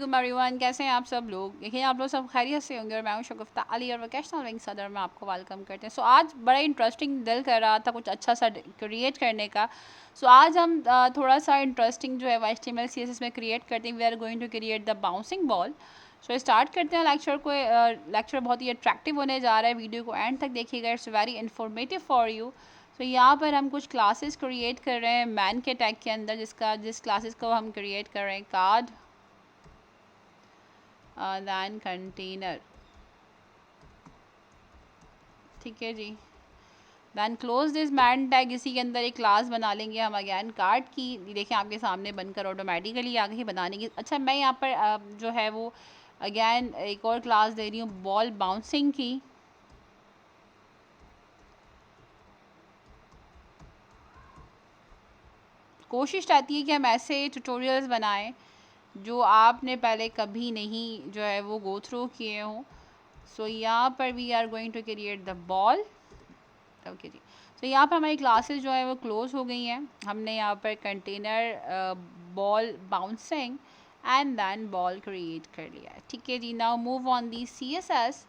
वालेकुम एवरीवन, कैसे हैं आप सब लोग। देखिए आप लोग सब खैरियत से होंगे और मैं हूं शगुफ्ता अली और वोकेशनल विंग सदर में आपको वेलकम करते हैं। सो आज बड़ा इंटरेस्टिंग दिल कर रहा था कुछ अच्छा सा क्रिएट करने का। सो आज हम थोड़ा सा इंटरेस्टिंग जो है वो HTML CSS में क्रिएट करते हैं। We are going to create the bouncing ball. So start करते हैं लेक्चर को। लेक्चर बहुत ही अट्रैक्टिव होने जा रहा है, वीडियो को एंड तक देखिएगा, it's very informative for you. तो यहाँ पर हम कुछ क्लासेस क्रिएट कर रहे हैं मैन के टैग के अंदर, जिस क्लासेस को हम क्रिएट कर रहे हैं कार्ड दैन कंटेनर, ठीक है जी। Then close this main tag, इसी के अंदर एक क्लास बना लेंगे हम अगैन कार्ड की। देखें आपके सामने बनकर ऑटोमेटिकली आ गई बनाने की। अच्छा, मैं यहाँ पर जो है वो अगैन एक और क्लास दे रही हूँ बॉल बाउंसिंग की। कोशिश रहती है कि हम ऐसे ट्यूटोरियल्स बनाएं जो आपने पहले कभी नहीं जो है वो गो थ्रू किए हों। सो यहाँ पर we are going to create the ball, okay जी। तो यहाँ पर हमारी क्लासेस जो है वो क्लोज हो गई हैं। हमने यहाँ पर container ball bouncing and then ball create कर लिया है, ठीक है जी। Now move on the CSS,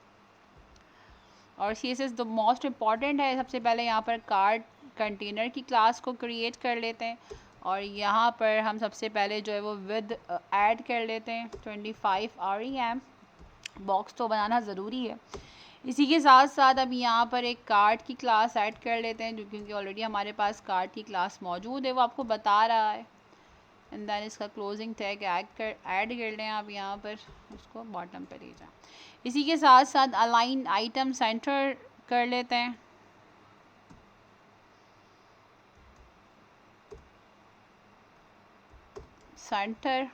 और CSS द मोस्ट इम्पॉर्टेंट है। सबसे पहले यहाँ पर कार्ड कंटेनर की क्लास को क्रिएट कर लेते हैं और यहाँ पर हम सबसे पहले जो है वो विद ऐड कर लेते हैं 25 REM। बॉक्स तो बनाना ज़रूरी है। इसी के साथ साथ अब यहाँ पर एक कार्ड की क्लास ऐड कर लेते हैं, जो क्योंकि ऑलरेडी हमारे पास कार्ड की क्लास मौजूद है, वो आपको बता रहा है। एंड देन इसका क्लोजिंग टैग ऐड कर लें आप यहाँ पर, उसको बॉटम पर ले जाएं। इसी के साथ साथ अलाइन आइटम सेंटर कर लेते हैं। Center,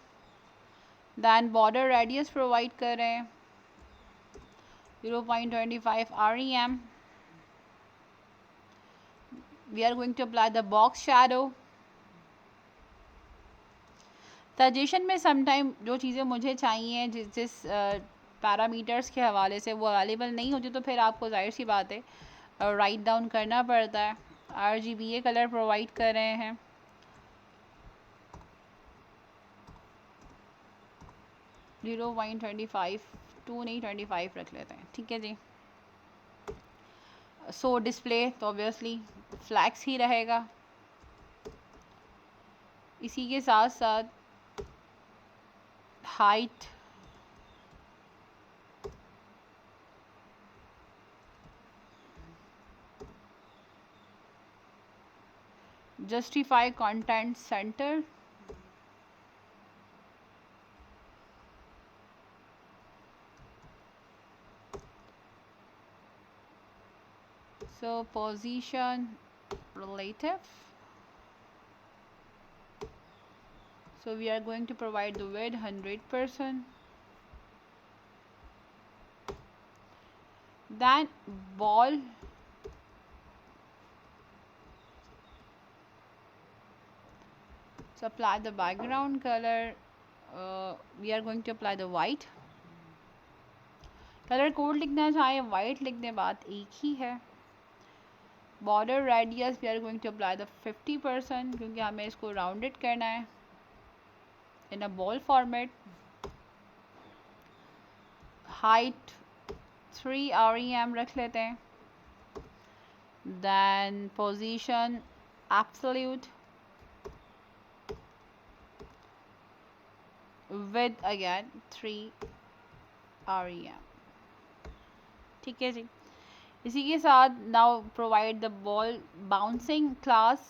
then border radius provide करें 0.25 REM। we are going to apply the box shadow। Suggestion में समटाइम जो चीज़ें मुझे चाहिए जिस पैरामीटर्स के हवाले से वो अवेलेबल नहीं होती, तो फिर आपको जाहिर सी बात है राइट डाउन करना पड़ता है। RGBA कलर प्रोवाइड कर रहे हैं, जीरो पॉइंट 25 2 नहीं 25 रख लेते हैं, ठीक है जी। सो डिस्प्ले तो ऑब्वियसली फ्लैक्स ही रहेगा। इसी के साथ साथ height, justify content centre, so position relative, so we are going to provide the width 100%, then ball, so apply the background color, we are going to apply the white। Colour code लिखना चाहे white लिख दें, बात एक ही है। Border radius we are going to apply the 50%, क्योंकि हमें इसको राउंडेड करना है in a ball format. Height 3 REM रख लेते हैं। Then position absolute, with again 3 REM, ठीक है जी। इसी के साथ now provide the ball bouncing class,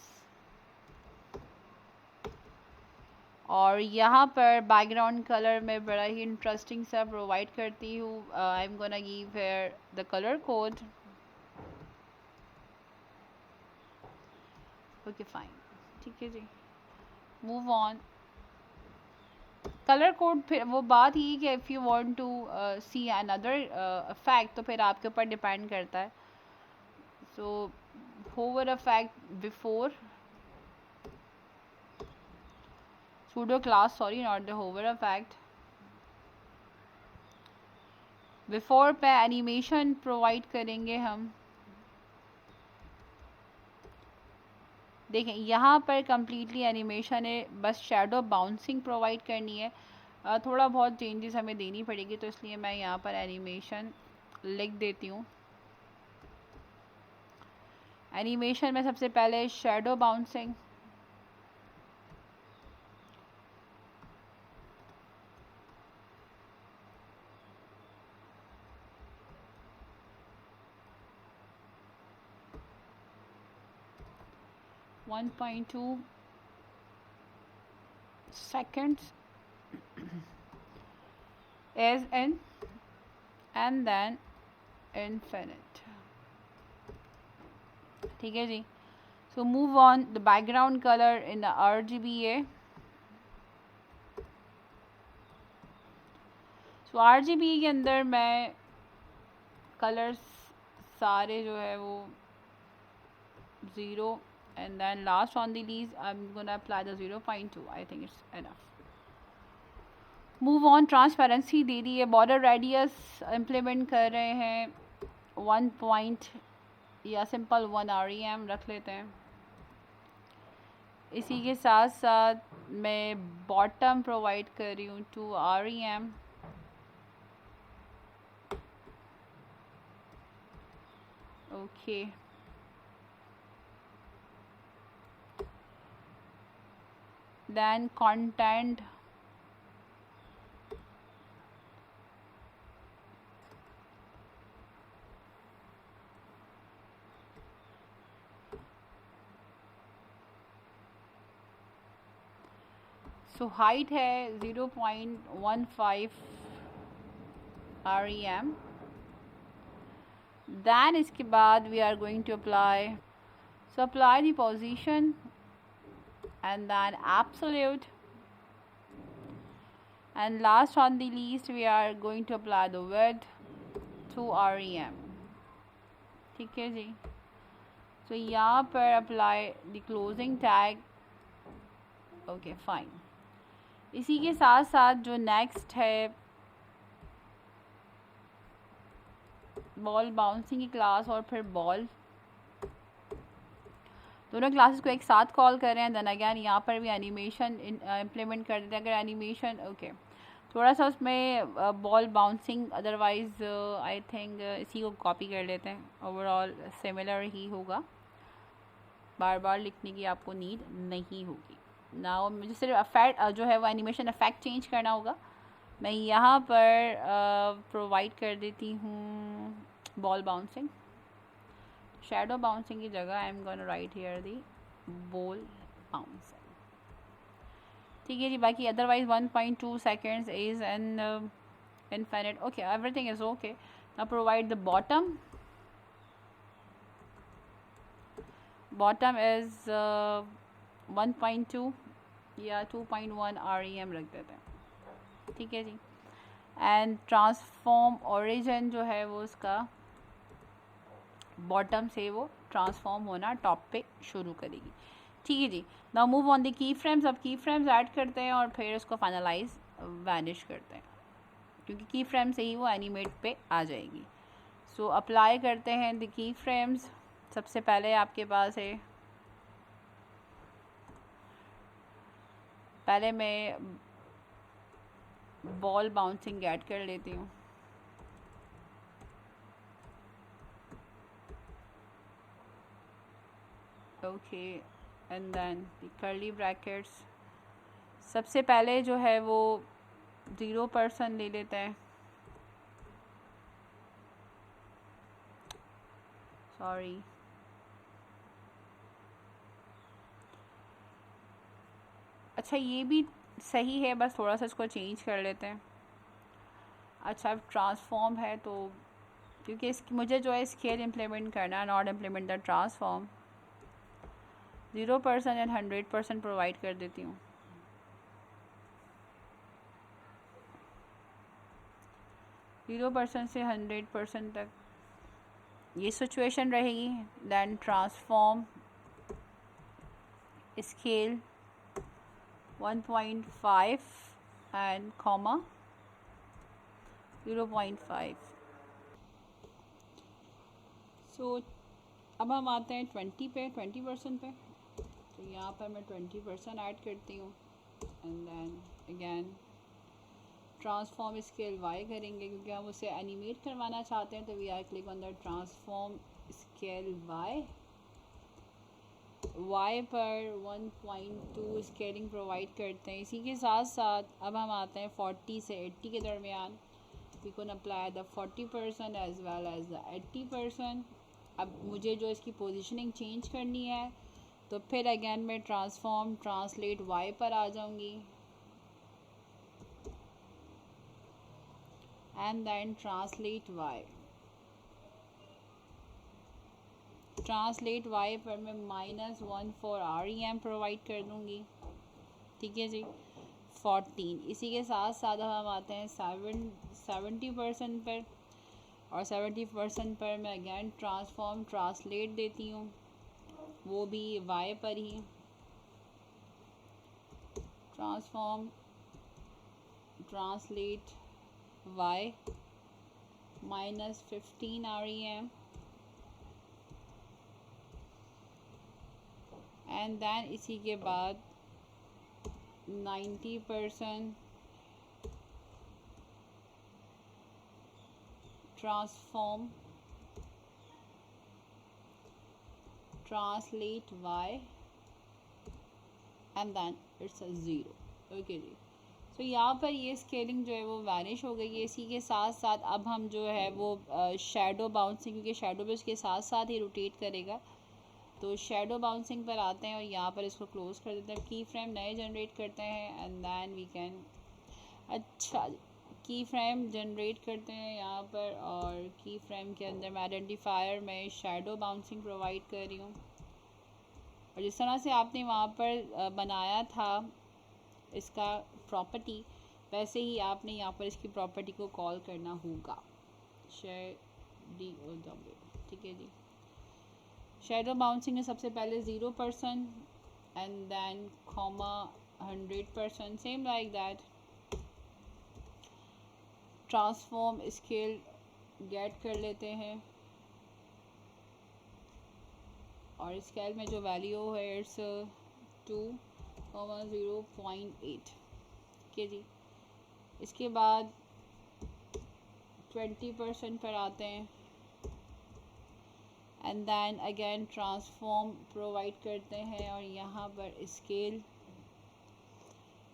और यहाँ पर बैकग्राउंड कलर में बड़ा ही इंटरेस्टिंग सा प्रोवाइड करती हूँ। I am gonna give here the colour code, okay fine, ठीक है जी। Move on. कलर कोड फिर वो बात ही कि if you want to see another effect तो फिर आपके ऊपर डिपेंड करता है। So hover effect before pseudo class, sorry not the hover effect, before पे एनिमेशन प्रोवाइड करेंगे हम। देखें यहाँ पर कम्प्लीटली एनिमेशन है, बस शैडो बाउंसिंग प्रोवाइड करनी है। थोड़ा बहुत चेंजेस हमें देनी पड़ेगी, तो इसलिए मैं यहाँ पर एनिमेशन लिख देती हूँ। एनिमेशन में सबसे पहले shadow bouncing, one point two seconds is in and then infinite। ठीक है जी। So move on the background colour in the RGBA। So RGBA के अंदर मैं कलर्स सारे जो है वो 0 and then last on the leaves I'm gonna apply the 0.2। I think it's enough। Move on transparency दे दी है। बॉर्डर रेडियस इम्प्लीमेंट कर रहे हैं 1 पॉइंट या सिंपल 1 REM रख लेते हैं। इसी के साथ साथ मैं बॉटम प्रोवाइड कर रही हूँ 2 REM। Okay, then content so height है 0.15 REM। then इसके बाद we are going to apply, so apply the position and then absolute, and last on the least we are going to apply the width 2 REM। ठीक है जी। तो यहाँ पर apply the closing tag। Okay fine. इसी के साथ साथ जो नेक्स्ट है बॉल बाउंसिंग की क्लास और फिर बॉल, दोनों क्लासेस को एक साथ कॉल कर रहे हैं। देन अगैन यहाँ पर भी एनिमेशन इम्प्लीमेंट कर देते हैं। अगर एनिमेशन ओके थोड़ा सा उसमें ball bouncing, otherwise I think इसी को कॉपी कर लेते हैं, ओवरऑल सिमिलर ही होगा, बार बार लिखने की आपको नीड नहीं होगी। ना मुझे सिर्फ अफेक्ट जो है वो एनिमेशन इफेक्ट चेंज करना होगा। मैं यहाँ पर प्रोवाइड कर देती हूँ बॉल बाउंसिंग। शैडो बाउंसिंग की जगह आई am gonna right here the ball bouncing. ठीक है जी। बाकी otherwise 1.2 seconds is an infinite। Okay, everything is okay. Now provide the bottom. Bottom is 1.2 या 2.1 REM रख देते हैं। ठीक है जी। एंड ट्रांसफॉर्म ओरिजिन जो है वो उसका बॉटम से वो ट्रांसफॉर्म होना टॉप पे शुरू करेगी। ठीक है जी। Now move on the keyframes. अब की फ्रेम्स ऐड करते हैं और फिर उसको फाइनलाइज वैनिश करते हैं, क्योंकि की फ्रेम से ही वो एनिमेट पे आ जाएगी। सो अप्लाई करते हैं द की फ्रेम्स। सबसे पहले आपके पास है, पहले मैं बॉल बाउंसिंग ऐड कर लेती हूँ। Okay, and then curly brackets. सबसे पहले जो है वो 0% ले लेते हैं। सॉरी, अच्छा ये भी सही है, बस थोड़ा सा इसको चेंज कर लेते हैं। अच्छा अब ट्रांसफॉर्म है तो क्योंकि मुझे जो है स्केल इम्प्लीमेंट करना है, not implement the transform, 0% and 100% provide कर देती हूँ। जीरो परसेंट से 100% तक ये सिचुएशन रहेगी। Then transform scale 1.5 and comma 0.5। So अब हम आते हैं 20% पे। तो यहाँ पर मैं 20% ऐड करती हूँ and then again transform scale y करेंगे क्योंकि हम उसे एनिमेट करवाना चाहते हैं, तो we are click on the transform scale y. Y पर 1.2 स्केलिंग प्रोवाइड करते हैं। इसी के साथ साथ अब हम आते हैं 40 से 80 के दरमियान। We can apply the 40% as well as the 80%। अब मुझे जो इसकी पोजीशनिंग चेंज करनी है, तो फिर अगेन मैं ट्रांसफॉर्म ट्रांसलेट वाई पर आ जाऊंगी and then translate y. Translate y पर मैं -1 फॉर REM प्रोवाइड कर दूंगी, ठीक है जी। 14 इसी के साथ साथ हम आते हैं 70% पर, और 70% पर मैं अगेन ट्रांसफॉर्म ट्रांसलेट देती हूँ, वो भी वाई पर ही। Transform translate Y -15 REM and then इसी के बाद 90% transform translate Y and then it's 0। Okay जी। सो यहाँ पर ये स्केलिंग जो है वो वैनिश हो गई है। इसी के साथ साथ अब हम जो है वो शेडो बाउंसिंग, क्योंकि शेडो भी उसके साथ साथ ही रोटेट करेगा, तो शेडो बाउंसिंग पर आते हैं और यहाँ पर इसको क्लोज कर देते हैं। की फ्रेम नए जनरेट करते हैं एंड देन वी कैन, अच्छा की फ्रेम जनरेट करते हैं यहाँ पर, और की फ्रेम के अंदर मैं आइडेंटिफायर में शेडो बाउंसिंग प्रोवाइड कर रही हूँ। और जिस तरह से आपने वहाँ पर बनाया था इसका प्रॉपर्टी, वैसे ही आपने यहाँ पर इसकी प्रॉपर्टी को कॉल करना होगा, शेडो, ठीक है जी। शेडो बाउंसिंग में सबसे पहले 0% and then comma 100%, same like that. Transform scale get कर लेते हैं और स्केल में जो वैल्यू है इट्स 2,0.8, ठीक है जी। इसके बाद 20% पर आते हैं and then again transform provide करते हैं और यहाँ पर स्केल,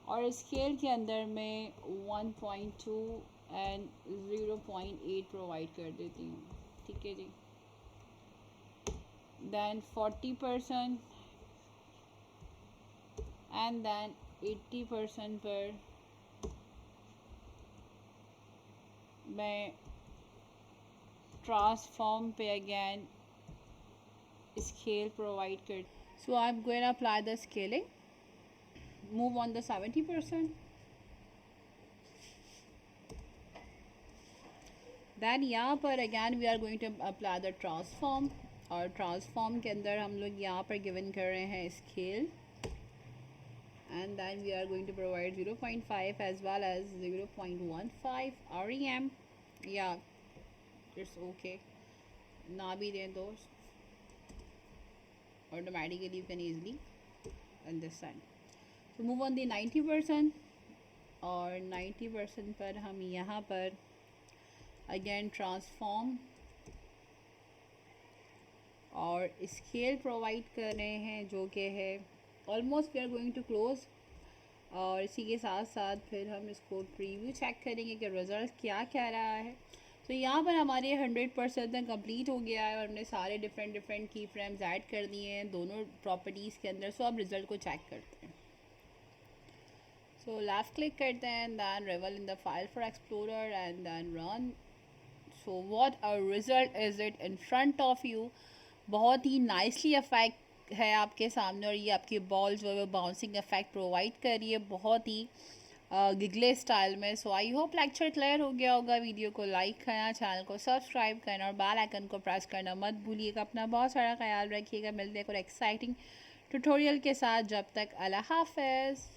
और स्केल के अंदर में 1.2 एंड 0.8 प्रोवाइड कर देती हूँ, ठीक है जी। देन 40% एंड देन 80% पर मैं ट्रांसफॉर्म पे अगेन स्केल प्रोवाइड कर। So I am going to apply the scaling, move on the 70%, then यहाँ पर again we are going to apply the transform, और ट्रांसफॉर्म के अंदर हम लोग यहाँ पर गिवन कर रहे हैं scale and then we are going to provide 0.5 as well as 0.15 REM, yeah it's okay, ना भी दें तो automatically you can easily understand. So move on the 90%, और 90% पर हम यहाँ पर again transform और स्केल प्रोवाइड कर रहे हैं जो कि है almost we are going to close. और इसी के साथ साथ फिर हम इसको प्रीव्यू चेक करेंगे कि रिज़ल्ट क्या कह रहा है। तो यहाँ पर हमारे 100% तक कंप्लीट हो गया है और हमने सारे डिफरेंट की फ्रेम्स ऐड कर दिए हैं दोनों प्रॉपर्टीज़ के अंदर। सो अब रिज़ल्ट को चेक करते हैं। सो लेफ्ट क्लिक करते हैं and then reveal in the file for explorer and then run. So what a result is it in front of you. बहुत ही नाइसली इफेक्ट है आपके सामने और ये आपकी बॉल जो है वो बाउंसिंग इफेक्ट प्रोवाइड कर रही है बहुत ही गिगले स्टाइल में। सो आई होप लेक्चर क्लियर हो गया होगा। वीडियो को लाइक करना, चैनल को सब्सक्राइब करना और बेल आइकन को प्रेस करना मत भूलिएगा। अपना बहुत सारा ख्याल रखिएगा। मिलते हैं एक और एक्साइटिंग ट्यूटोरियल के साथ। जब तक अल्लाह हाफ़िज़।